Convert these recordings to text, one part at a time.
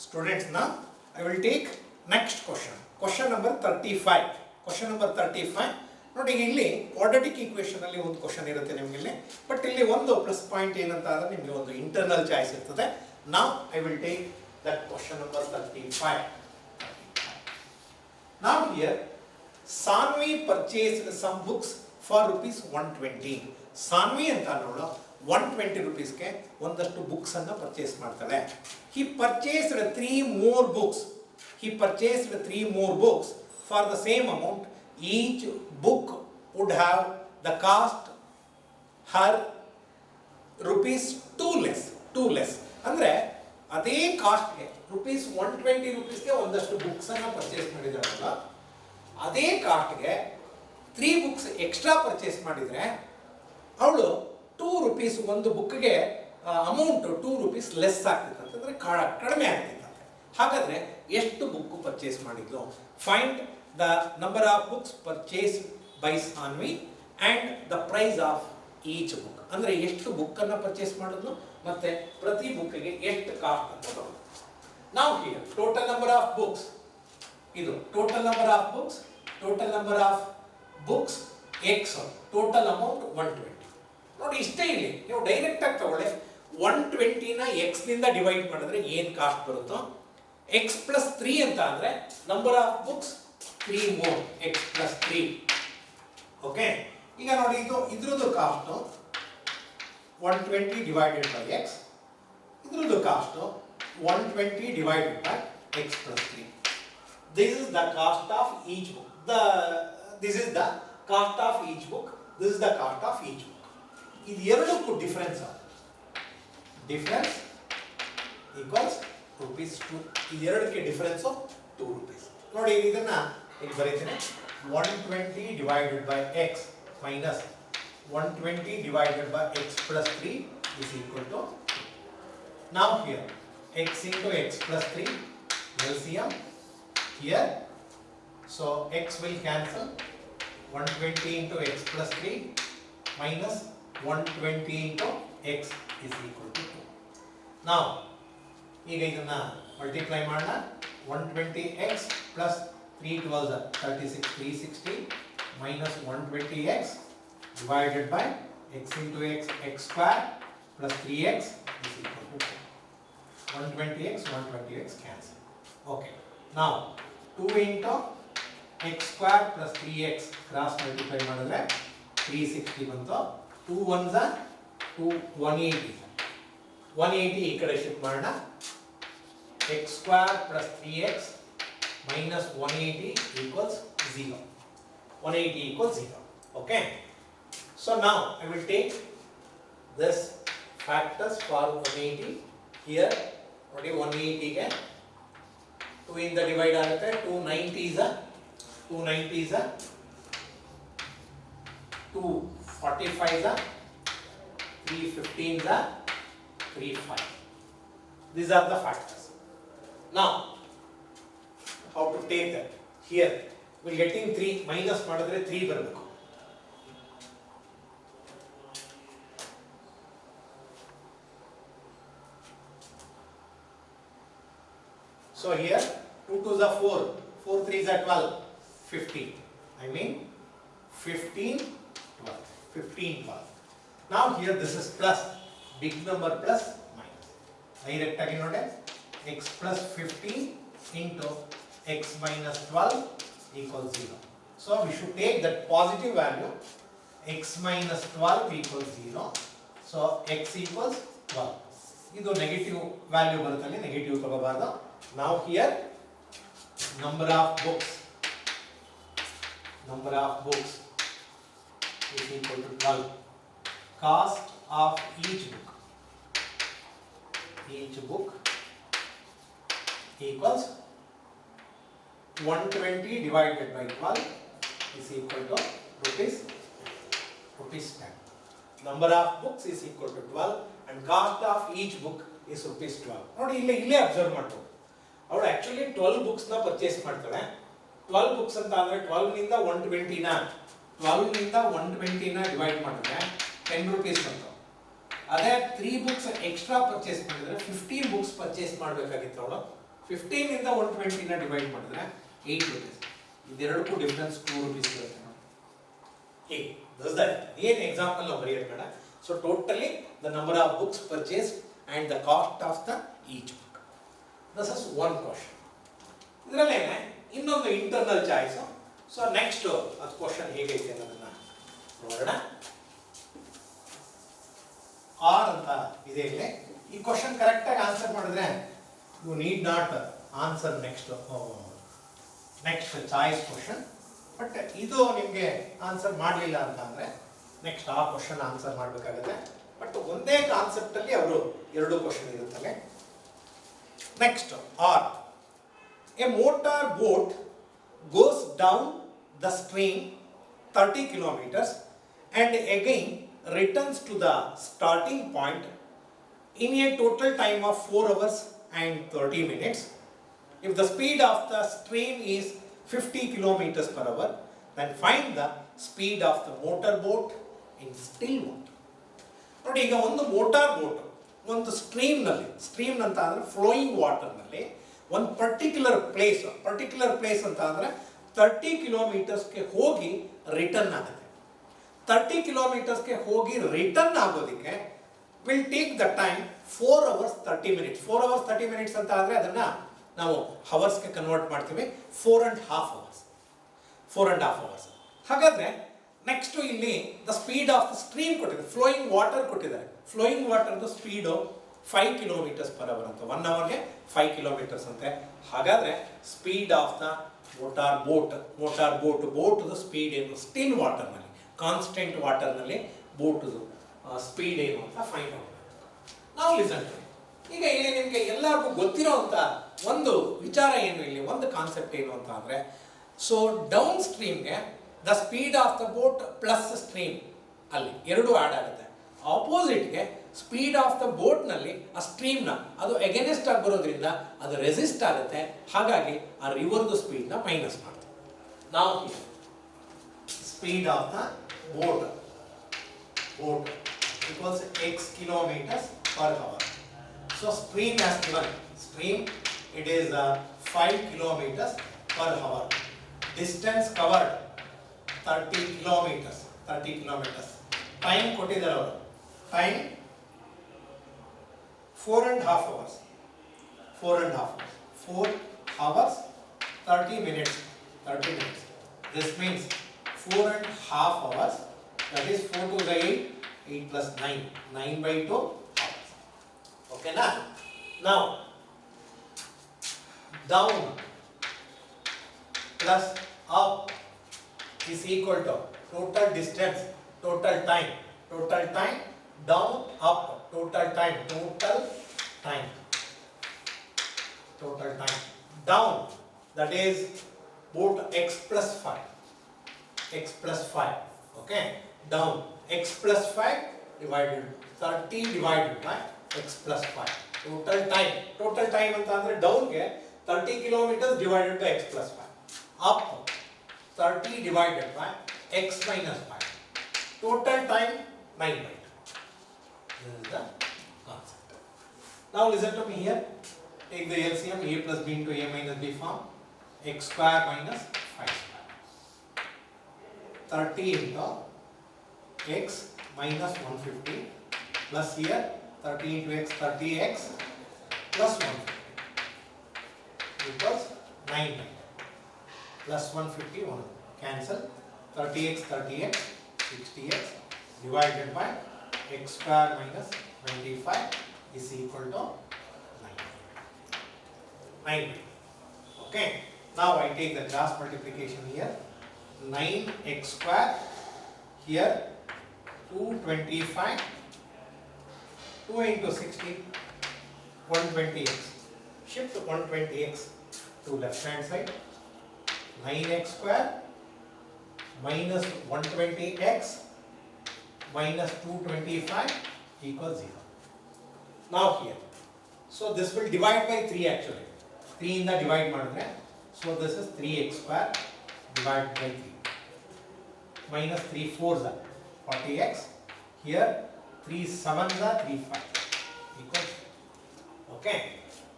Students, now I will take next question. Question number 35. Question number 35. ನೋಡಿ ಇಲ್ಲಿ quadratic equation ಅಲ್ಲಿ ಒಂದು question ಇರುತ್ತೆ ನಿಮಗೆ ಇಲ್ಲಿ, ಬಟ್ ಇಲ್ಲಿ ಒಂದು ಪ್ಲಸ್ ಪಾಯಿಂಟ್ ಏನಂತ ಅಂದ್ರೆ ನಿಮಗೆ ಒಂದು ಇಂಟರ್ನಲ್ ಚಾಯ್ಸ್ ಇರ್ತದೆ. Now I will take that question number 35. Now here Sanvi purchased some books for rupees 120. Sanvi ಅಂತ ನೋಡು 120 rupeesಗೆ ಒಂದಷ್ಟು ಬುಕ್ಸ್ ಅನ್ನು ಪರ್ಚೇಸ್ ಮಾಡ್ತಾಳೆ. He purchased 3 more books. He purchased 3 more books for the same amount. Each book would have the cost her rupees 2 less. ಅಂದ್ರೆ ಅದೇ ಕಾಸ್ಟ್ಗೆ rupees 120 rupeesಗೆ ಒಂದಷ್ಟು books ಅನ್ನು purchase ಮಾಡಿದ್ರಲ್ಲ, ಅದೇ ಕಾಸ್ಟ್ಗೆ 3 ಬುಕ್ಸ್ ಎಕ್ಸ್ಟ್ರಾ ಪರ್ಚೇಸ್ ಮಾಡಿದ್ರೆ ಅವಳು 2 rupees ಒಂದು ಬುಕ್ಗೆ ಅಮೌಂಟ್ 2 rupees ಲೆಸ್ ಆಗ್ತಿತ್ತು ಅಂತಂದ್ರೆ ಕಡಿಮೆ ಆಗ್ತಿತ್ತಂತೆ. ಹಾಗಾದ್ರೆ ಎಷ್ಟು ಬುಕ್ ಪರ್ಚೇಸ್ ಮಾಡಿದ್ಲು? Find the number of books purchased by Sanvi and the price of each book. ಅಂದ್ರೆ ಎಷ್ಟು ಬುಕ್ ಅನ್ನು ಪರ್ಚೇಸ್ ಮಾಡಿದ್ಲು ಮತ್ತೆ ಪ್ರತಿ ಬುಕ್ಗೆ ಎಷ್ಟು ಕಾಸ್ಟ್ ಅಂತ ತಗೊಂಡು. Now here total number of books, ಇದು total number of books x, total amount 120. ನೋಡಿ ಇಷ್ಟೇ ಇಲ್ಲಿ ನೀವು ಡೈರೆಕ್ಟ್ ಆಗಿ ತಗೊಳ್ಳಿ. 120 ನ x ನಿಂದ ಡಿವೈಡ್ ಮಾಡಿದ್ರೆ ಏನು ಕಾಸ್ಟ್ ಬರುತ್ತೋ, x plus 3 ಅಂತ ಅಂದ್ರೆ number of books 3 more, x plus 3. Okay, ಈಗ ನೋಡಿ ಇದ್ರದ್ದು ಕಾಸ್ಟ್ 120 divided by x, ಇದ್ರದ್ದು cost 120 divided by x plus 3. This is the cost of each book. This is the cost of each book. This is the cost of each book. ಇದು ಎರಡಕ್ಕೂ difference equals rupees 2. ಇದು ಎರಡಕ್ಕೆ difference 2 rupees. ನೋಡಿ ಇದನ್ನ ಇಲ್ಲಿ ಬರೀತೀನಿ. 120 divided by x minus 120 divided by x plus 3 is equal to, now here x into x plus 3 LCM here, so x will cancel. 120 into x plus 3 minus 120 into x is equal to 2. Now ಈಗ ಇದನ್ನ multiply ಮಾಡೋಣ. 120x plus 3 12 36 360 minus 120x divided by x into x square plus 3x is equal to 2. 120x cancel. Okay, now 2 into x square plus 3x cross multiply ಮಾಡಿದ್ರೆ 360 ಬಂತು. 2 1s are 2 180 ಈ ಕಡೆ shift ಮಾಡೋಣ. x square plus 3x minus 180 equals 0. 180 equals 0. Okay, so now I will take this factors for 180 here. ನೋಡಿ 180 ಗೆ 2 ಇಂದ divide ಆಗುತ್ತೆ. 290s are 245s are 315s are 35. These are the factors. Now how to take that? Here we are getting 3 minus ಮಾಡಿದ್ರೆ 3 ಬರಬೇಕು. So here 2 2s are 4, 4 3s are 12, 15. I mean 15 12. Now here this is plus, big number plus minus. Direct ಆಗಿ ನೋಡಿ, x plus 15 into x minus 12 equals 0. So we should take that positive value, x minus 12 equals 0. So x equals 12. ಇದು negative value ಬರುತ್ತಲ್ಲಿ, negative ತಗೋಬಾರ್ದು. Now here number of books is equal to 12. Cost of each book equals 120 divided by 12 is equal to rupees 10. Number of books is equal to 12 and cost of each book is rupees 12. ನೋಡಿ ಇಲ್ಲೇ observe ಮಾಡ್ಬೋದು, ಅವಳು actually 12 books ನ purchase ಮಾಡ್ತಾಳೆ. 12 books ಅಂತ ಅಂದ್ರೆ 12 ನಿಂದ 120 ನ ಡಿವೈಡ್ ಮಾಡಿದ್ರೆ 10 rupees ಬಂತು. ಅದೇ 3 ಬುಕ್ಸ್ ಎಕ್ಸ್ಟ್ರಾ ಪರ್ಚೇಸ್ ಮಾಡಿದ್ರೆ 15 ಬುಕ್ಸ್ ಪರ್ಚೇಸ್ ಮಾಡಬೇಕಾಗಿತ್ತು ಅವಳು. 15 ಇಂದ 120 ನ ಡಿವೈಡ್ ಮಾಡಿದ್ರೆ 8 rupees. ಇದೆರಡಕ್ಕೂ ಡಿಫರೆನ್ಸ್ 2 rupees ಇರುತ್ತೆ ನೋಡಿ. ಹೀಗೆ does that ಏನು ಎಕ್ಸಾಂಪಲ್ ನಾವು ಬರೆಯೋದು ಬೇಡ. So totally the number of books purchased and the cost of the each book. This is one question. ಇದರಲ್ಲೇ ಇನ್ನೊಂದು ಇಂಟರ್ನಲ್ ಚಾಯ್ಸ್. ಸೊ ನೆಕ್ಸ್ಟ್ ಅದು ಕ್ವಶನ್ ಹೇಗೈತೆ ಅನ್ನೋದನ್ನ ನೋಡೋಣ. ಆರ್ ಅಂತ ಇದೆ ಇಲ್ಲಿ. ಈ ಕ್ವಶನ್ ಕರೆಕ್ಟಾಗಿ ಆನ್ಸರ್ ಮಾಡಿದ್ರೆ you need not answer next choice question. But ಇದು ನಿಮಗೆ ಆನ್ಸರ್ ಮಾಡಲಿಲ್ಲ ಅಂತ ಅಂದರೆ ನೆಕ್ಸ್ಟ್ ಆ ಕ್ವಶನ್ ಆನ್ಸರ್ ಮಾಡಬೇಕಾಗುತ್ತೆ. ಬಟ್ ಒಂದೇ ಕಾನ್ಸೆಪ್ಟಲ್ಲಿ ಅವರು ಎರಡು ಕ್ವಶನ್ ಇರುತ್ತವೆ. Next are, a motor boat goes down the stream 30 kilometers and again returns to the starting point in a total time of 4 hours and 30 minutes. If the speed of the stream is 50 kilometers per hour, then find the speed of the motor boat in still water. ನೋಡಿ, ಈಗ ಒಂದು motor boat ಒಂದು stream ಅಂತ ಅಂದರೆ flowing ವಾಟರ್ನಲ್ಲಿ ಒಂದು particular place ಅಂತ ಅಂದರೆ 30 ಕಿಲೋಮೀಟರ್ಸ್ಗೆ ಹೋಗಿ ರಿಟರ್ನ್ ಆಗುತ್ತೆ. 30 ಕಿಲೋಮೀಟರ್ಸ್ಗೆ ಹೋಗಿ ರಿಟರ್ನ್ ಆಗೋದಕ್ಕೆ will take the time 4 hours 30 minutes. 4 hours 30 minutes ಅಂತ ಆದರೆ ಅದನ್ನು ನಾವು ಹವರ್ಸ್ಗೆ ಕನ್ವರ್ಟ್ ಮಾಡ್ತೀವಿ. 4.5 hours. 4.5 hours. ಹಾಗಾದರೆ ನೆಕ್ಸ್ಟು ಇಲ್ಲಿ the speed of the stream ಕೊಟ್ಟಿದ್ದಾರೆ, ಫ್ಲೋಯಿಂಗ್ ವಾಟರ್ ಕೊಟ್ಟಿದ್ದಾರೆ. ಫ್ಲೋಯಿಂಗ್ ವಾಟರ್ದು ಸ್ಪೀಡು 5 kilometers per hour ಅಂತ, 1 hourಗೆ 5 kilometers ಅಂತೆ. ಹಾಗಾದರೆ ಸ್ಪೀಡ್ ಆಫ್ ದ ಮೋಟಾರ್ ಬೋಟ್ದು ಸ್ಪೀಡ್ ಏನು, ಸ್ಟಿಲ್ ವಾಟರ್ನಲ್ಲಿ, ಕಾನ್ಸ್ಟೆಂಟ್ ವಾಟರ್ನಲ್ಲಿ ಬೋಟ್ದು ಸ್ಪೀಡ್ ಏನು ಅಂತ ಫೈಂಡ್ ಔಟ್. ನಾವು ಲಿಸನ್ ಟು. ಈಗ ಇಲ್ಲಿ ನಿಮಗೆ ಎಲ್ಲರಿಗೂ ಗೊತ್ತಿರೋಂಥ ಒಂದು ವಿಚಾರ ಏನು, ಇಲ್ಲಿ ಒಂದು ಕಾನ್ಸೆಪ್ಟ್ ಏನು ಅಂತ ಅಂದರೆ, ಸೊ ಡೌನ್ ಸ್ಟ್ರೀಮ್ಗೆ the speed of the boat plus stream ಅಲ್ಲಿ ಎರಡು ಆ್ಯಡ್ ಆಗುತ್ತೆ. ಆಪೋಸಿಟ್ಗೆ ಸ್ಪೀಡ್ ಆಫ್ ದ ಬೋಟ್ನಲ್ಲಿ ಆ ಸ್ಟ್ರೀಮ್ನ ಅದು ಎಗೇನೆಸ್ಟ್ ಆಗಿ ಬರೋದ್ರಿಂದ ಅದು ರೆಸಿಸ್ಟ್ ಆಗುತ್ತೆ. ಹಾಗಾಗಿ ಆ ರಿವರ್ದು ಸ್ಪೀಡ್ನ ಮೈನಸ್ ಮಾಡ್ತೀವಿ. ನಾವು speed of the boat equals x kilometers per hour. So stream has given, it is 5 kilometers per hour. Distance covered 30 kilometers. Time ಕೊಟ್ಟಿದ್ದಾರೆ ಅವರು. Time 4.5 hours. 4 hours 30 minutes. This means 4.5 hours. That is 4 to the 8 plus 9 by 2 hours. Okay na? Now down plus up is equal to total distance, total time, down, up, total time, down, that is boat x plus 5, okay, down x plus 5 divided 30 divided by x plus 5, total time ಅಂತ ಅಂದ್ರೆ down ಗೆ 30 kilometers divided by x plus 5, up 30 divided by x minus 5, total time 9 by 2. This is the concept. Now listen to me here. Take the LCM, a plus b into a minus b form, x square minus 5 square. 30 into x minus 150 plus here 30 into x, 30x plus 150 equals 9 plus 150 1 cancel, 30x 60x divided by x square minus 25 is equal to 9. Okay, now I take the cross multiplication here. 9x square here 225, 2 into 60, 120x. Shift 120x to left hand side. 9x square minus 120x minus 225 equals 0. Now here, so this will divide by 3 actually. 3 in the divide madre. So this is 3x square divided by 3 minus 3 4s are 40x. Here 3 7s are 3 5 equals. Okay.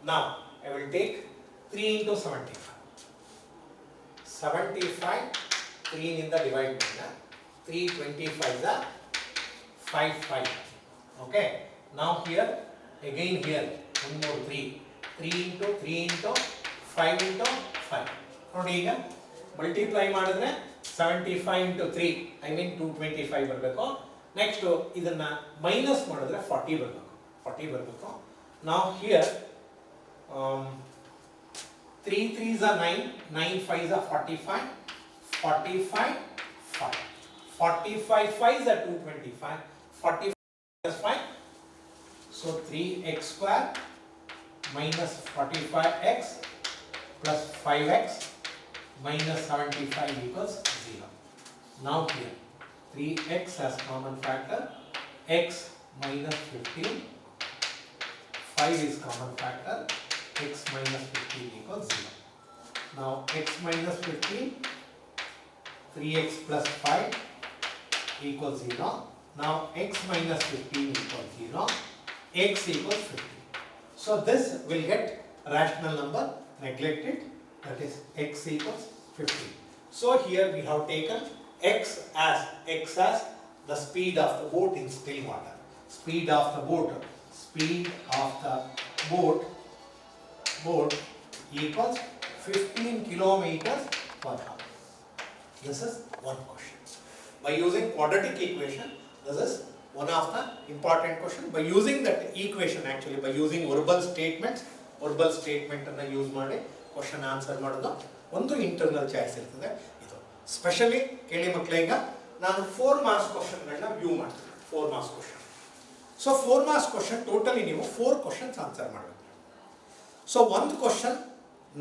Now I will take 3 into 75. 75 3 ನಿಂದ divide ಮಾಡಿದ 325 the 55. Okay, now here again here one more 3 into 3 into 5 into 5. ನೋಡಿ ಈಗ multiply ಮಾಡಿದ್ರೆ 75 into 3 I mean 225 ಬರಬೇಕು. Next ಇದನ್ನ minus ಮಾಡಿದ್ರೆ 40 ಬರಬೇಕು. Now here 3 3s are 9, 9 5s are 45, 45 5, 45 5s are 225, 45 plus 5, so 3x square minus 45x plus 5x minus 75 equals 0. Now here 3x as common factor, x minus 15, 5 is common factor, x minus 15 equals 0. Now x minus 15, 3x plus 5 equals 0. Now x minus 15 equals 0, x equals 50. So this will get rational number neglected, that is x equals 50. So here we have taken x as the speed of the boat in still water. Speed of the boat equals 15 kilometers per hour. This is one question. By using quadratic equation, this is one of the important question. By using that equation, actually by using verbal statement ಅನ್ನು use ಮಾಡಿ question answer ಮಾಡೋದು ಒಂದು internal choice ಇರ್ತದೆ. ಇದು specially ಕೇಳಿ ಮಕ್ಕಳೇ, ಈಗ ನಾನು 4 ಮಾರ್ಕ್ಸ್ ಕ್ವಶನ್ಗಳನ್ನ ವ್ಯೂ ಮಾಡ್ತೀನಿ. 4 marks question. So 4 marks question totally ನೀವು 4 ಕ್ವಶನ್ಸ್ ಆನ್ಸರ್ ಮಾಡಬೇಕು. ಸೊ ಒಂದು question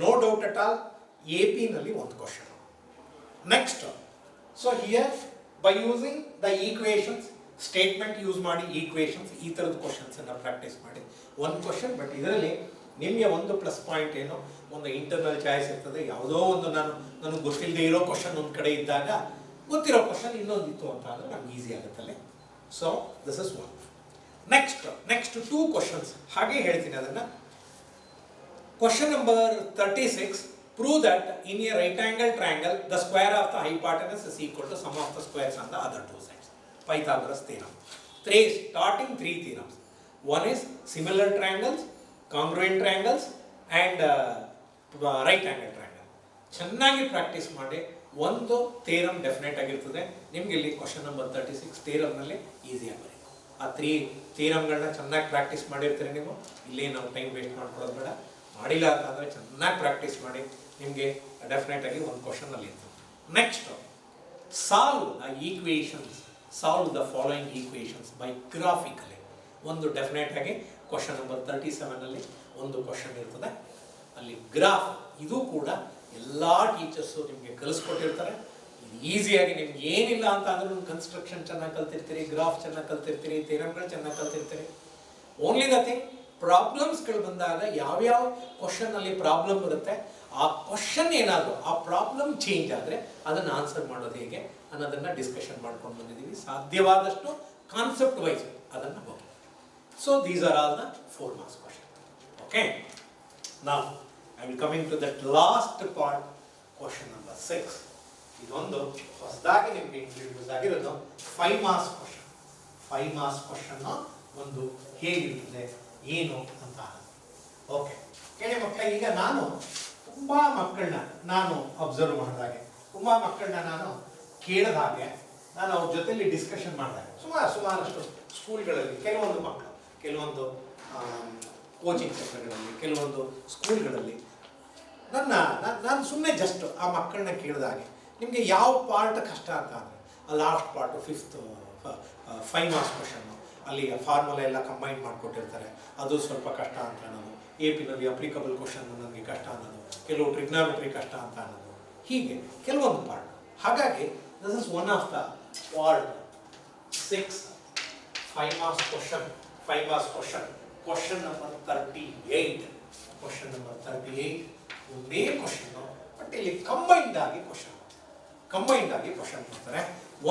no doubt at all AP ನಲ್ಲಿ ಒಂದು question. Next so here by using the equations, statement use ಮಾಡಿ ಈಕ್ವೇಷನ್ಸ್, ಈ ಥರದ ಕ್ವಶನ್ಸ್ ಅನ್ನು ಪ್ರಾಕ್ಟೀಸ್ ಮಾಡಿ ಒಂದು ಕ್ವಶನ್. ಬಟ್ ಇದರಲ್ಲಿ ನಿಮಗೆ ಒಂದು ಪ್ಲಸ್ ಪಾಯಿಂಟ್ ಏನು, ಒಂದು ಇಂಟರ್ನಲ್ ಚಾಯ್ಸ್ ಇರ್ತದೆ. ಯಾವುದೋ ಒಂದು ನನಗೆ ಗೊತ್ತಿಲ್ಲದೆ ಇರೋ ಕ್ವಶನ್ ಒಂದು ಕಡೆ ಇದ್ದಾಗ ಗೊತ್ತಿರೋ ಕ್ವಶನ್ ಇನ್ನೊಂದಿತ್ತು ಅಂತ ಅಂದರೆ ನಮ್ಗೆ ಈಸಿ ಆಗುತ್ತಲ್ಲ. So this is one. Next 2 questions ಹಾಗೆ ಹೇಳ್ತೀನಿ ಅದನ್ನು. Question number 36, prove that in a right angle triangle the square of the hypotenuse is equal to sum of the squares on the other two sides. Pythagoras theorem. Starting 3 theorems. One is similar triangles, congruent triangles and right angle triangle. ಚೆನ್ನಾಗಿ practice ಮಾಡಿ ಒಂದು theorem definite ಆಗಿರ್ತದೆ ನಿಮಗೆ. ಇಲ್ಲಿ question number 36 ಥಿಯರಮ್ನಲ್ಲಿ ಈಸಿಯಾಗಿ ಬರೀ ಆ 3 ಥಿಯರಮ್ಗಳನ್ನ ಚೆನ್ನಾಗಿ ಪ್ರಾಕ್ಟೀಸ್ ಮಾಡಿರ್ತೀರಿ ನೀವು. ಇಲ್ಲೇ ನಾವು ಟೈಮ್ ವೇಸ್ಟ್ ಮಾಡ್ಕೊಳ್ಳೋದು ಬೇಡ. ಮಾಡಿಲ್ಲ ಅಂತಂದರೆ ಚೆನ್ನಾಗಿ ಪ್ರಾಕ್ಟೀಸ್ ಮಾಡಿ, ನಿಮಗೆ ಡೆಫಿನೆಟ್ ಆಗಿ ಒಂದು ಕ್ವಶನ್ ಅಲ್ಲಿ ಇರ್ತದೆ. Next solve the equations, solve the following equations by graphically. ಒಂದು ಡೆಫಿನೆಟ್ ಆಗಿ ಕ್ವಶನ್ ನಂಬರ್ 37 ಅಲ್ಲಿ ಒಂದು ಕ್ವಶನ್ ಇರ್ತದೆ, ಅಲ್ಲಿ ಗ್ರಾಫ್. ಇದು ಕೂಡ ಎಲ್ಲ ಟೀಚರ್ಸು ನಿಮಗೆ ಕಲಿಸ್ಕೊಟ್ಟಿರ್ತಾರೆ. ಈಸಿಯಾಗಿ ನಿಮ್ಗೆ ಏನಿಲ್ಲ ಅಂತ ಅಂದ್ರೂ ಕನ್ಸ್ಟ್ರಕ್ಷನ್ ಚೆನ್ನಾಗಿ ಕಲ್ತಿರ್ತೀರಿ, ಗ್ರಾಫ್ ಚೆನ್ನಾಗಿ ಕಲ್ತಿರ್ತೀರಿ, ಥಿಯರಮ್ಗಳು ಚೆನ್ನಾಗಿ ಕಲ್ತಿರ್ತೀರಿ. ಓನ್ಲಿ ದ ಥಿಂಗ್, ಪ್ರಾಬ್ಲಮ್ಸ್ಗಳು ಬಂದಾಗ ಯಾವ್ಯಾವ ಕ್ವಶನಲ್ಲಿ ಪ್ರಾಬ್ಲಮ್ ಬರುತ್ತೆ, ಆ ಕ್ವಶನ್ ಏನಾದರೂ ಆ ಪ್ರಾಬ್ಲಮ್ ಚೇಂಜ್ ಆದರೆ ಅದನ್ನು ಆನ್ಸರ್ ಮಾಡೋದು ಹೇಗೆ ಅನ್ನೋದನ್ನು ಡಿಸ್ಕಷನ್ ಮಾಡ್ಕೊಂಡು ಬಂದಿದ್ದೀವಿ. ಸಾಧ್ಯವಾದಷ್ಟು ಕಾನ್ಸೆಪ್ಟ್ ವೈಸ್ ಅದನ್ನು ಹೋಗಿ. So these are all the 4 marks question. Okay, now I will coming to that last part, question number 6. ಇದೊಂದು ಹೊಸದಾಗಿ ನಿಮಗೆ ಇಂಟ್ರೊಡ್ಯೂಸ್ ಆಗಿರೋದು 5 ಮಾರ್ಕ್ಸ್ ಕ್ವಶನ್. 5 ಮಾರ್ಕ್ಸ್ ಕ್ವಶನ್ ಒಂದು ಹೇಗಿರ್ತದೆ ಏನು ಅಂತ. ಓಕೆ ಕೇಳಿ ಮಕ್ಕಳ, ಈಗ ನಾನು ತುಂಬ ಮಕ್ಕಳನ್ನ ನಾನು ಅಬ್ಸರ್ವ್ ಮಾಡಿದಾಗೆ, ತುಂಬ ಮಕ್ಕಳನ್ನ ನಾನು ಕೇಳಿದ ಹಾಗೆ, ನಾನು ಅವ್ರ ಜೊತೆಲಿ ಡಿಸ್ಕಷನ್ ಮಾಡಿದಾಗ ಸುಮಾರಷ್ಟು ಸ್ಕೂಲ್ಗಳಲ್ಲಿ ಕೆಲವೊಂದು ಮಕ್ಕಳು, ಕೆಲವೊಂದು ಕೋಚಿಂಗ್ ಸೆಂಟರ್ಗಳಲ್ಲಿ, ಕೆಲವೊಂದು ಸ್ಕೂಲ್ಗಳಲ್ಲಿ ನಾನು ಸುಮ್ಮನೆ ಜಸ್ಟ್ ಆ ಮಕ್ಕಳನ್ನ ಕೇಳಿದಾಗೆ, ನಿಮಗೆ ಯಾವ ಪಾರ್ಟ್ ಕಷ್ಟ ಅಂತ ಅಂದರೆ ಆ ಲಾಸ್ಟ್ ಪಾರ್ಟು 5 ಮಾರ್ಕ್ಸ್ ಕ್ವಶನ್ನು, ಅಲ್ಲಿ ಫಾರ್ಮುಲಾ ಎಲ್ಲ ಕಂಬೈನ್ ಮಾಡಿಕೊಟ್ಟಿರ್ತಾರೆ, ಅದು ಸ್ವಲ್ಪ ಕಷ್ಟ ಅಂತ ಅನ್ನೋದು, AP ನಲ್ಲಿ ಅಪ್ಲಿಕಬಲ್ ಕ್ವಶನ್ ನನಗೆ ಕಷ್ಟ ಅನ್ನೋದು, ಕೆಲವು ಟ್ರಿಗ್ನಾಮೆಟ್ರಿ ಕಷ್ಟ ಅಂತ ಅನ್ನೋದು, ಹೀಗೆ ಕೆಲವೊಂದು ಪಾರ್ಟ್. ಹಾಗಾಗಿ this is one of the part 6 5 marks question. 5 marks question, question number 38. Question number 38 ಒಂದೇ ಕ್ವಶನ್ನು, ಬಟ್ ಇಲ್ಲಿ ಕಂಬೈನ್ಡ್ ಆಗಿ ಕ್ವಶನ್ ಮಾಡ್ತಾರೆ.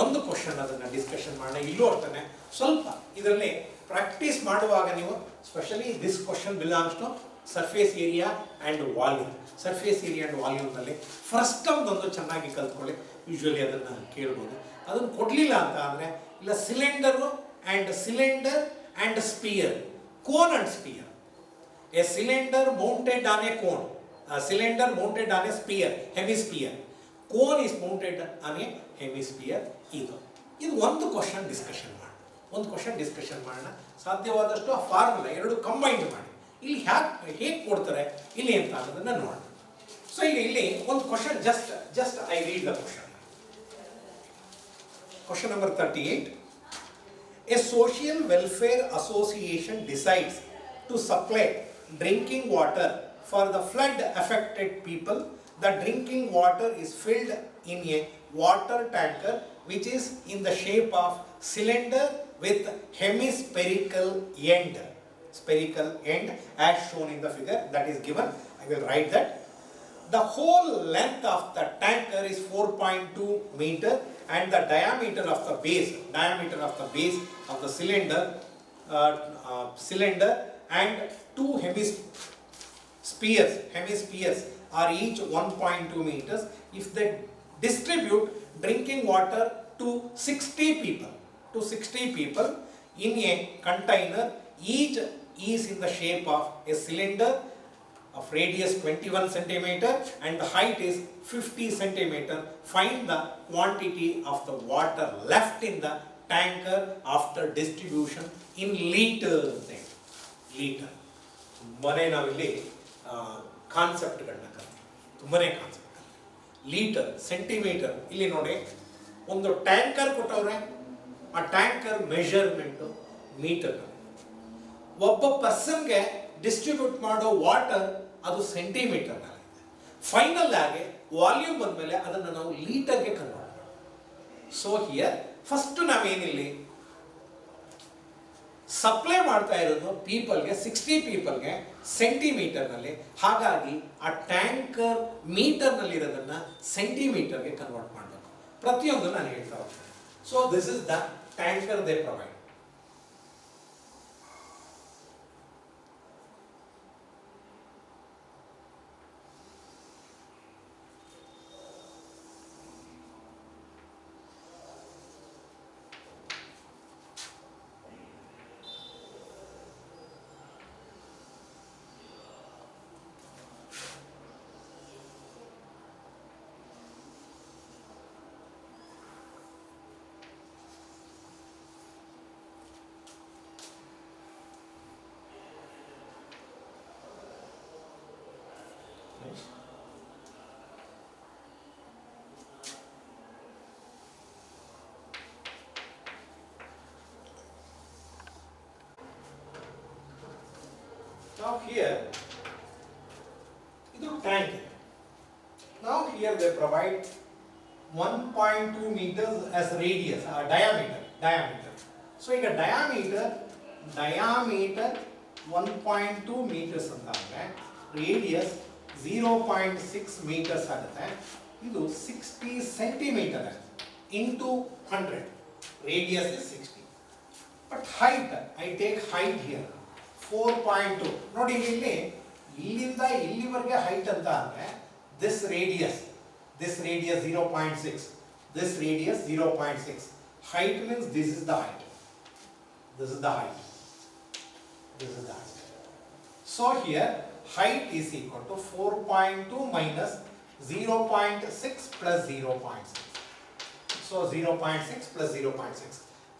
ಒಂದು ಕ್ವಶನ್ ಅದನ್ನು ಡಿಸ್ಕಷನ್ ಮಾಡೋಣ. ಇಲ್ಲೂ ಅಷ್ಟೇ ಸ್ವಲ್ಪ ಇದರಲ್ಲಿ ಪ್ರಾಕ್ಟೀಸ್ ಮಾಡುವಾಗ ನೀವು, specially this question belongs to surface area and volume. Surface area and ವಾಲ್ಯೂಮ್ನಲ್ಲಿ ಫಸ್ಟ್ ಟರ್ಮ್ದೊಂದು ಚೆನ್ನಾಗಿ ಕಲ್ತ್ಕೊಳ್ಳಿ, ಯೂಶ್ವಲಿ ಅದನ್ನು ಕೇಳ್ಬೋದು. ಅದನ್ನು ಕೊಡಲಿಲ್ಲ ಅಂತ ಅಂದರೆ ಇಲ್ಲ cylinder and sphere, cone and sphere. A cylinder mounted on a cone, cylinder mounted on a sphere, hemisphere. Cone is mounted on a hemisphere. ಇದು ಒಂದು ಕ್ವಶನ್ ಡಿಸ್ಕಷನ್ ಮಾಡೋಣ. ಸಾಧ್ಯವಾದಷ್ಟು ಆ ಫಾರ್ಮುಲಾ ಎರಡು ಕಂಬೈಂಡ್ ಮಾಡಿ ಇಲ್ಲಿ ಹೇಗೆ ಕೊಡ್ತಾರೆ ಇಲ್ಲಿ ಅಂತ ಅನ್ನೋದನ್ನು ನೋಡೋಣ. ಸೊ ಈಗ ಇಲ್ಲಿ ಒಂದು question, just I read the question. Question number 38. A social welfare association decides to supply drinking water for the flood affected people. The drinking water is filled in a water tanker which is in the shape of cylinder with hemispherical end. Spherical end as shown in the figure that is given. I will write that. The whole length of the tanker is 4.2 meter and the diameter of the base of the cylinder and two hemispheres are each 1.2 meters. If they distribute drinking water to 60 people in a container, each is in the shape of a cylinder of radius 21 centimeter and the height is 50 centimeter. Find the quantity of the water left in the tanker after distribution in liters. Liter. ತುಂಬಾನೇ ನಾವಿಲ್ಲಿ ಕಾನ್ಸೆಪ್ಟ್ಗಳನ್ನ ಕಲಿತೀವಿ, ತುಂಬಾನೇ concept. Litre, centimetre. ಇಲ್ಲಿ ನೋಡಿ, ಒಂದು tanker ಕೊಟ್ಟವ್ರೆ, ಆ tanker measurement metre. ಒಬ್ಬ ಪರ್ಸನ್ಗೆ ಡಿಸ್ಟ್ರಿಬ್ಯೂಟ್ ಮಾಡೋ ವಾಟರ್ ಅದು ಸೆಂಟಿಮೀಟರ್ನಲ್ಲಿ. ಫೈನಲ್ ಆಗಿ ವಾಲ್ಯೂಮ್ ಬಂದಮೇಲೆ ಅದನ್ನು ನಾವು ಲೀಟರ್ಗೆ ಕನ್ವರ್ಟ್ ಮಾಡ್ತೀವಿ. ಸೊ ಹಿಯರ್ ಫಸ್ಟ್ ನಾವೇನಿಲ್ಲಿ ಸಪ್ಲೈ ಮಾಡ್ತಾ ಇರೋದು ಪೀಪಲ್ಗೆ, 60 ಪೀಪಲ್ಗೆ ಸೆಂಟಿಮೀಟರ್ನಲ್ಲಿ. ಹಾಗಾಗಿ ಆ ಟ್ಯಾಂಕರ್ ಮೀಟರ್ನಲ್ಲಿರೋದನ್ನು ಸೆಂಟಿಮೀಟರ್ಗೆ ಕನ್ವರ್ಟ್ ಮಾಡಬೇಕು. ಪ್ರತಿಯೊಂದು ನಾನು ಹೇಳ್ತಾ ಹೋಗ್ತೇನೆ. So this is the tanker they provide. Now here, ಇದು tank. Now here they provide 1.2 meters as radius, diameter. So ಈಗ diameter 1.2 meters ಅಂತ ಅಂದ್ರೆ radius 0.6 meters ಆಗುತ್ತೆ. ಇದು 60 centimeter into 100. Radius is 60. But height, I take height here. 4.2. ನೋಡಿ ಇಲ್ಲಿ ಇಲ್ಲಿಂದ ಇಲ್ಲಿವರೆಗೆ ಹೈಟ್ ಅಂತ ಅಂದ್ರೆ this radius 0.6, this radius 0.6. Height means this is the height. So here height is equal to 4.2 minus 0.6 plus 0.6. So 0.6 plus 0.6.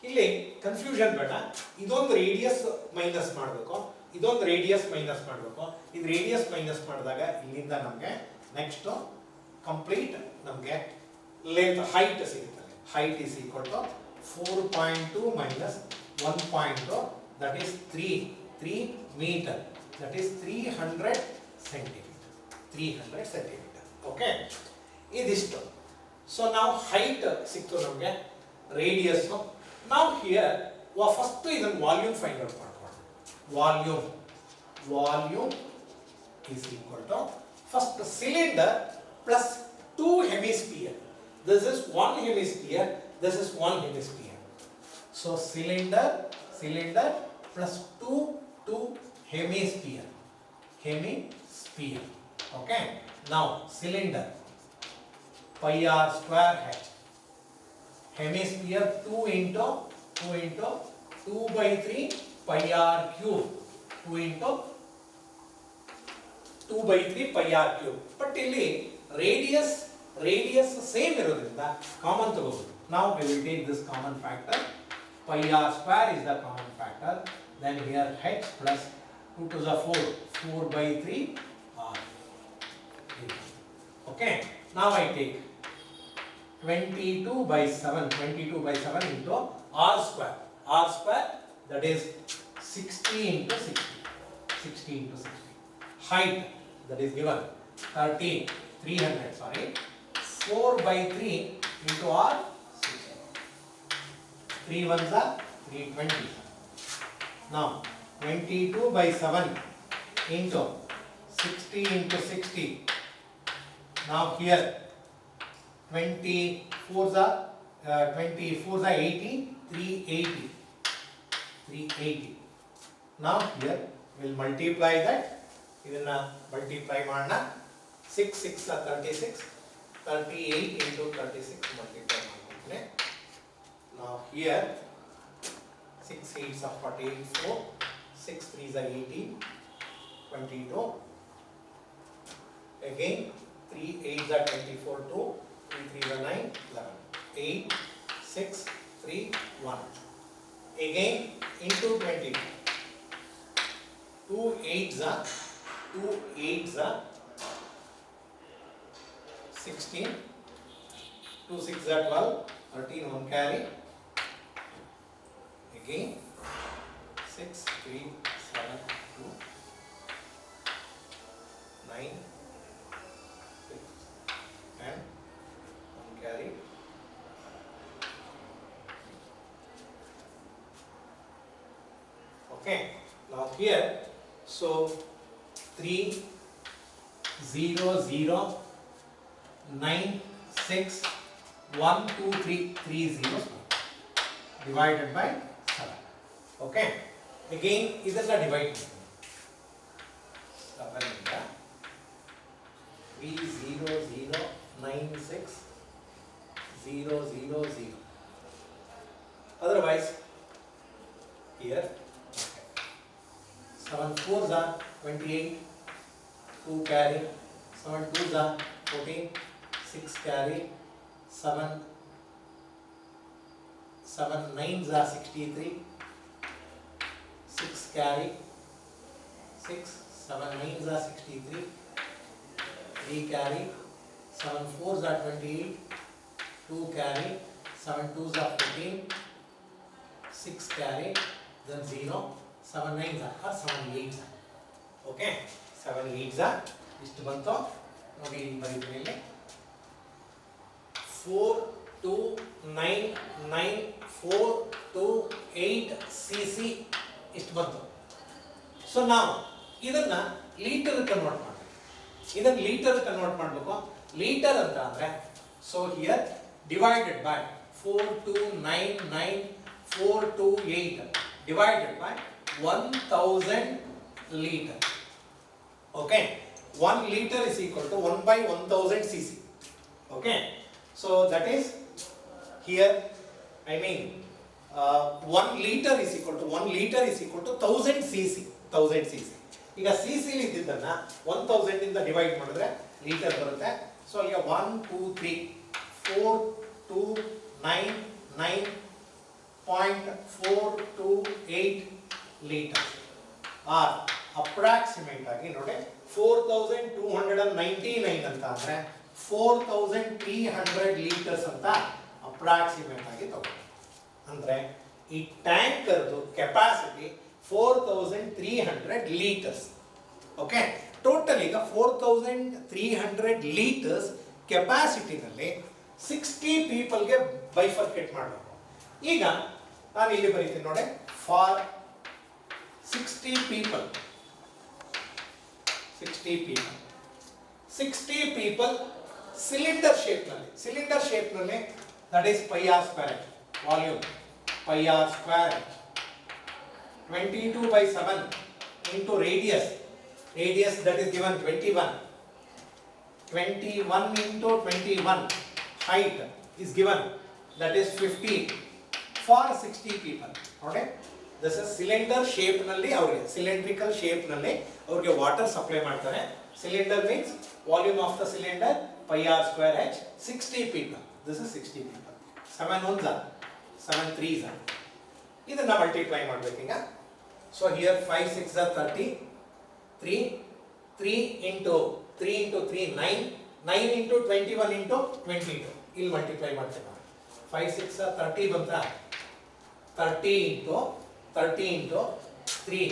ಇಲ್ಲಿ confusion ಬೇಡ. ಇದೊಂದು radius minus ಮಾಡಬೇಕು, ಇದೊಂದು ರೇಡಿಯಸ್ ಮೈನಸ್ ಮಾಡಬೇಕು. ಇದು ರೇಡಿಯಸ್ ಮೈನಸ್ ಮಾಡಿದಾಗ ಇಲ್ಲಿಂದ ನಮಗೆ ನೆಕ್ಸ್ಟ್ ಕಂಪ್ಲೀಟ್ ನಮಗೆ ಲೆಂತ್ ಹೈಟ್ ಸಿಗುತ್ತದೆ. Height is equal to 4.2 minus 1.2, that is 3 meter, that is 300 centimeter. Okay, ಇದಿಷ್ಟು. ಸೊ ನಾವು ಹೈಟ್ ಸಿಕ್ತು ನಮಗೆ, ರೇಡಿಯಸ್. ನಾವು ಹಿಯರ್ ಫಸ್ಟ್ ಇದನ್ನು ವಾಲ್ಯೂಮ್ ಫೈಂಡ್ ಔಟ್ ಮಾಡ್ಕೊಂಡು, volume is equal to first cylinder plus 2 hemisphere. This is one hemisphere, this is one hemisphere. So cylinder plus 2 hemisphere. hemisphere. Okay. Now cylinder pi r square h. Hemisphere 2 into 2 by 3 pi r cube 2 into 2 by 3 pi r cube. But ಇಲ್ಲಿ radius same ಇರೋದ್ರಿಂದ common ತಗೋಬಹುದು. Now we will take this common factor. Pi r square is the common factor. Then here h plus 2 to the 4 by 3 r. Okay. Now I take 22 by 7 into r square. R square, that is 60 into 60. Height, that is given 300, sorry. 4 by 3 into r, 3 ones are 320. Now 22 by 7 into 60 into 60. Now here 24s are 80, 380. Now here we'll multiply that. Idana multiply madana. 6 6 are 36. 38 into 36 multiply madana. Now here 6 8s are 44. 6 3s are 18. 22. Again 3 8s are 24. 2. 3 3s are 9. 11. 8 6 3 1. Again into 20. 2 8s are 16. 2 6s are 12. 13 1 carry. Again 6 3 7 2 9 6 and 1 carry. Okay, now here, so 3 0 0 9 6 1 2 3 3 zeros divided by 7. Okay, again idella divide 7 inda 3 0 0 9 6 0 0 0. Otherwise here 7 4s are 28, 2 carry, 7 2s are 14, 6 carry, 7 9s are 63, 6 carry, 6 7 9s are 63, 3 carry, 7 4s are 28, 2 carry, 7 2s are 14, 6 carry, then 0. 7 9s are 7 8s are. Okay, 7 8s are ಇಷ್ಟು ಬಂತು ನೋಡಿ ಇಲ್ಲಿ ಬರೀತೀನಿ ಇಲ್ಲಿ 4 2 9 9 4 2 8 cc ಇಷ್ಟು ಬಂತು. So ನಾವು ಇದನ್ನ ಲೀಟರ್ ಕನ್ವರ್ಟ್ ಮಾಡಬೇಕು. ಇದನ್ನ ಲೀಟರ್ ಕನ್ವರ್ಟ್ ಮಾಡಬೇಕು. ಲೀಟರ್ ಅಂತ ಅಂದ್ರೆ so here divided by 4 2 9 9 4 2 8 divided by 1000 liter. Okay, 1 liter is equal to 1 by 1000 cc. Okay, so that is here, I mean 1 liter is equal to 1000 cc. 1000 cc. ಈಗ cc ಲಿ ಇದ್ದಿದ್ದನ್ನ 1000 ಇಂದ divide ಮಾಡಿದ್ರೆ litre ಬರುತ್ತೆ. So ಈಗ 1 2 3 4 2 9 9.428 liters or approximate ಆಗಿ ನೋಡಿ 4299 ಅಂತ ಅಂದ್ರೆ 4300 ಲೀಟರ್ಸ್ ಅಂತ ಅಪ್ರಾಕ್ಸಿಮೇಟ್ ಆಗಿ ತಗೊಳ್ಳಿ. ಅಂದ್ರೆ ಈ ಟ್ಯಾಂಕರ್ದು ಕೆಪಾಸಿಟಿ 4300 ಲೀಟರ್ಸ್. ಓಕೆ, ಟೋಟಲ್ ಈಗ 4300 ಲೀಟರ್ಸ್ ಕೆಪಾಸಿಟಿನಲ್ಲಿ 60 ಪೀಪಲ್ಗೆ ಬೈಫರ್ಕೇಟ್ ಮಾಡಬೇಕು. ಈಗ ನಾನು ಇಲ್ಲಿ ಬರೀತೀನಿ ನೋಡಿ, ಫಾರ್ 60 people 60 people ಸಿಲಿಂಡರ್ ಶೇಪ್ನಲ್ಲಿ that is pi r square volume pi r square 22 by 7 into radius radius that is given 21. 21 into 21 height is given, that is 50 for 60 people. Okay, this is cylinder shape nalli avರಿಗೆ cylindrical shape nalli avರಿಗೆ water supply ಮಾಡ್ತಾರೆ. Cylinder means volume of the cylinder pi r square h. 60 people, this is 60 people. 7 ones are 7 3s are, ಇದನ್ನ multiply ಮಾಡಬೇಕು ಈಗ. So here 5 6 are 30, 3 into 3 into 3 9, 9 into 21 into 22, ಇಲ್ಲಿ multiply ಮಾಡ್ತೇವೆ. 5 6 are 30 ಬಂತ, 30 into 3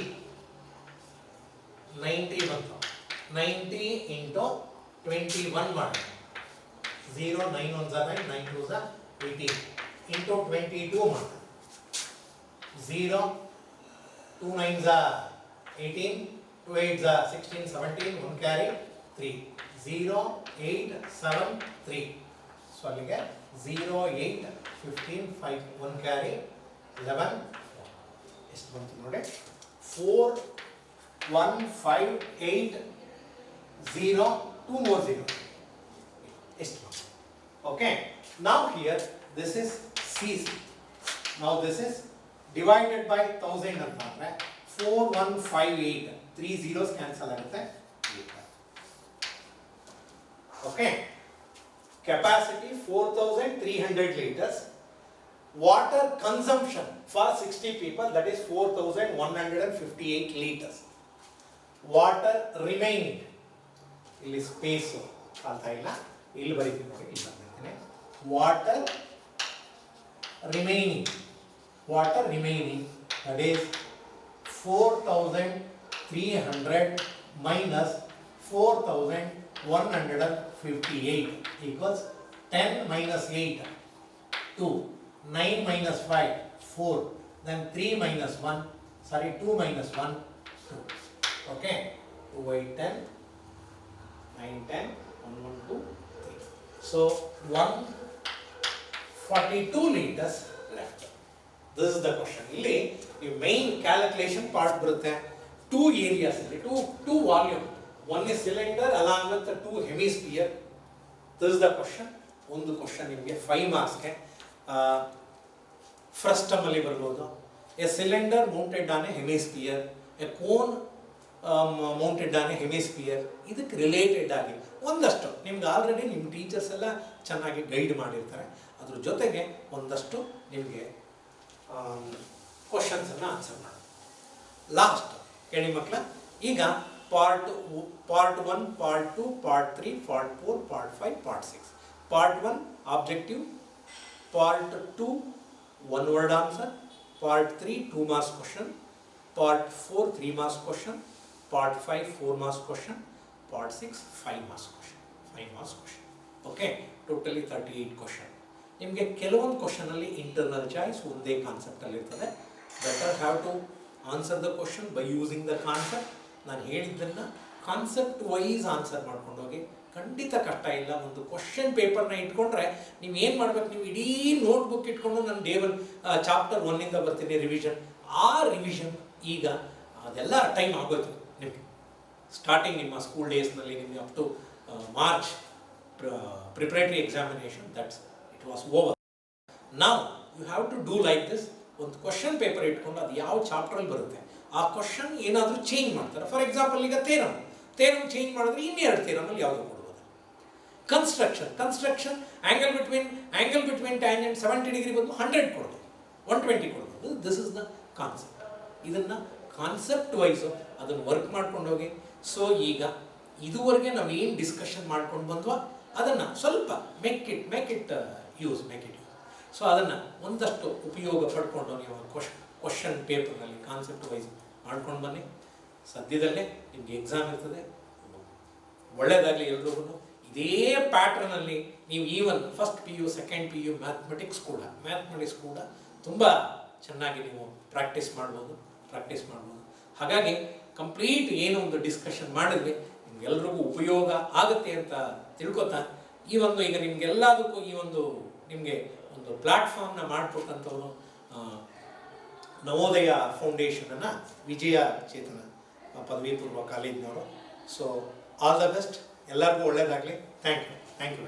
90 ಬಂತು, 90 into 21 ಮಾಡಿ, 0 9 1s are 9, 9 2s are 18 into 22 ಮಾಡಿ, 0 2 9s are 18, 2 8s are 16 17, 1 carry 3, 0 8 7 3. So ಅಲ್ಲಿಗೆ 0 8 15 5, 1 carry 11, ಎಷ್ಟು ಬಂತು ನೋಡಿ, 4 1 5 8 0, 2 more 0, ಎಷ್ಟು ಬಂತು. Okay, now here this is CC. Now this is divided by 1000 ಅಂತ ಅಂದ್ರೆ 4158, 3 zeros cancel ಆಗುತ್ತೆ. Okay, capacity 4300 liters. Water consumption for 60 people, that is 4158 liters. Water remaining, ಇಲ್ಲಿ ಸ್ಪೇಸ್ ಕಾಲ್ತಾ ಇಲ್ಲ, ಇಲ್ಲಿ ಬರೀತೀನಿ ನೋಡಿ, ಇಲ್ಲಿ ಬರ್ತೀನಿ. Water remaining, that is 4300 minus 4158 equals 10 minus 8 2, 9 minus 5 4, then 3 minus 1, sorry 2 minus 1 2. Okay, 2 by 10 9 10 1 1 2 3. So 142 liters left. This is the question. ಇಲ್ಲಿ ಈ main calculation part ಬರುತ್ತೆ. 2 areas ಅಲ್ಲಿ, 2 volume, one is cylinder along with the 2 hemisphere. This is the question. ಒಂದು question ನಿಮಗೆ 5 marks ಗೆ first term ಅಲ್ಲಿ ಬರ್ಬೋದು. A cylinder mounted on A hemisphere, A cone mounted on A hemisphere, ಇದಕ್ಕೆ related ಆಗಿ ಒಂದಷ್ಟು ನಿಮ್ಗೆ ಆಲ್ರೆಡಿ ನಿಮ್ಮ ಟೀಚರ್ಸ್ ಎಲ್ಲ ಚೆನ್ನಾಗಿ ಗೈಡ್ ಮಾಡಿರ್ತಾರೆ. ಅದ್ರ ಜೊತೆಗೆ ಒಂದಷ್ಟು ನಿಮಗೆ ಕ್ವಶನ್ಸನ್ನು ಆನ್ಸರ್ ಮಾಡಿ. ಲಾಸ್ಟ್ ಕೇಳಿ ಮಕ್ಕಳ, ಈಗ part 1, part 2, part 3, part 4, part 5, part 6. Part 1 objective, part 2 1 word answer, part 3 2 marks question, part 4 3 marks question, part 5 4 marks question, part 6 5 marks question, 5 marks question. Okay, totally 38 question. ನಿಮಗೆ ಕೆಲವೊಂದು ಕ್ವಶನ್ ಅಲ್ಲಿ internal choice ಒಂದೇ concept ಅಲ್ಲಿ ಇರ್ತದೆ. Better have to answer the question by using the concept. ನಾನು ಹೇಳಿದ್ದನ್ನ concept wise answer ಮಾಡ್ಕೊಂಡು ಹೋಗಿ, ಖಂಡಿತ ಕಷ್ಟ ಇಲ್ಲ. ಒಂದು ಕ್ವಶನ್ ಪೇಪರ್ನ ಇಟ್ಕೊಂಡ್ರೆ ನೀವು ಏನು ಮಾಡ್ಬೇಕು, ನೀವು ಇಡೀ ನೋಟ್ಬುಕ್ ಇಟ್ಕೊಂಡು ನಾನು ಡೇ 1 ಚಾಪ್ಟರ್ 1 ಬರ್ತೀನಿ ರಿವಿಷನ್. ಆ ರಿವಿಷನ್ ಈಗ ಅದೆಲ್ಲ ಟೈಮ್ ಆಗೋಯ್ತು ನಿಮಗೆ. ಸ್ಟಾರ್ಟಿಂಗ್ ನಿಮ್ಮ ಸ್ಕೂಲ್ ಡೇಸ್ನಲ್ಲಿ ನಿಮಗೆ up to March preparatory examination, that's it was over. Now you have to do like this. ಒಂದು ಕ್ವಶನ್ ಪೇಪರ್ ಇಟ್ಕೊಂಡು ಅದು ಯಾವ ಚಾಪ್ಟ್ರಲ್ಲಿ ಬರುತ್ತೆ ಆ ಕ್ವಶನ್ ಏನಾದರೂ ಚೇಂಜ್ ಮಾಡ್ತಾರೆ. ಫಾರ್ ಎಕ್ಸಾಂಪಲ್ ಈಗ ಥೇರಮ್ ಚೇಂಜ್ ಮಾಡಿದ್ರೆ ಇನ್ನೆರಡು ಥೇರಮಲ್ಲಿ ಯಾವುದು ಕೊಡ್ಬೋದು. Construction angle between tangent 70 degree ಬಂದು 100 ಕೊಡ್ಬೋದು, 120 ಕೊಡ್ಬೋದು. This is the concept. ಇದನ್ನು ಕಾನ್ಸೆಪ್ಟ್ ವೈಸು ಅದನ್ನು ವರ್ಕ್ ಮಾಡ್ಕೊಂಡು ಹೋಗಿ. ಸೊ ಈಗ ಇದುವರೆಗೆ ನಾವು ಏನು ಡಿಸ್ಕಷನ್ ಮಾಡ್ಕೊಂಡು ಬಂದ್ವೋ ಅದನ್ನು ಸ್ವಲ್ಪ ಮೇಕ್ ಇಟ್ ಯೂಸ್. ಸೊ ಅದನ್ನು ಒಂದಷ್ಟು ಉಪಯೋಗ ಪಡ್ಕೊಂಡು ನೀವು ಕ್ವಶನ್ ಪೇಪರ್ನಲ್ಲಿ ಕಾನ್ಸೆಪ್ಟ್ ವೈಸ್ ಮಾಡ್ಕೊಂಡು ಬನ್ನಿ. ಸದ್ಯದಲ್ಲೇ ನಿಮಗೆ ಎಕ್ಸಾಮ್ ಇರ್ತದೆ. ಒಳ್ಳೆಯದಾಗಲಿ ಎಲ್ರಿಗೂ. ಇದೇ ಪ್ಯಾಟ್ರನಲ್ಲಿ ನೀವು even first PU second PU mathematics ಕೂಡ ತುಂಬ ಚೆನ್ನಾಗಿ ನೀವು ಪ್ರಾಕ್ಟೀಸ್ ಮಾಡ್ಬೋದು. ಹಾಗಾಗಿ ಕಂಪ್ಲೀಟ್ ಏನೋ ಒಂದು ಡಿಸ್ಕಷನ್ ಮಾಡಿದ್ವಿ ನಿಮ್ಗೆಲ್ರಿಗೂ ಉಪಯೋಗ ಆಗುತ್ತೆ ಅಂತ ತಿಳ್ಕೊತಾ, ಈ ಒಂದು ಈಗ ನಿಮಗೆಲ್ಲದಕ್ಕೂ ಈ ಒಂದು ನಿಮಗೆ ಒಂದು ಪ್ಲ್ಯಾಟ್ಫಾರ್ಮ್ನ ಮಾಡಿಕೊಟ್ಟಂಥವ್ರು ನವೋದಯ ಫೌಂಡೇಶನನ್ನು ವಿಜಯ ಚೇತನ ಪದವಿ ಪೂರ್ವ ಕಾಲೇಜಿನವರು. ಸೊ ಆಲ್ ದ ಬೆಸ್ಟ್, ಎಲ್ಲರಿಗೂ ಒಳ್ಳೆಯದಾಗಲಿ. Thank you.